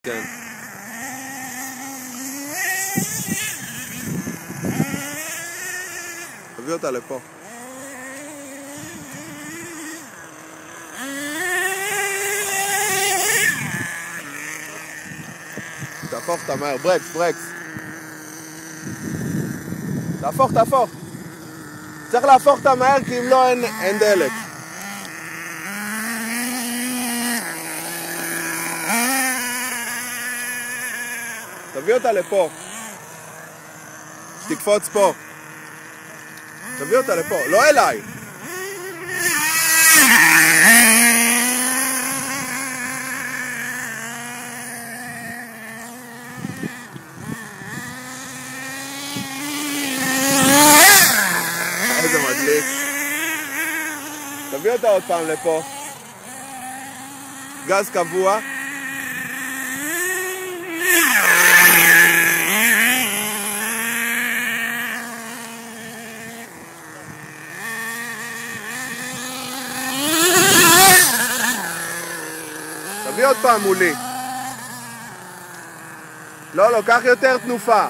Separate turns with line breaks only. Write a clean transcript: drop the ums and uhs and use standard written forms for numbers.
כן. תביא אותה לפה. תהפוך אותה מהר, ברקס. תהפוך. צריך להפוך אותה מהר כי אם לא אין דלק. תביא אותה לפה. שתקפוץ פה. תביא אותה לפה, לא אליי. איזה מדליק. תביא אותה עוד פעם לפה. גז קבוע. תביא עוד פעם מולי. לא, קח יותר תנופה.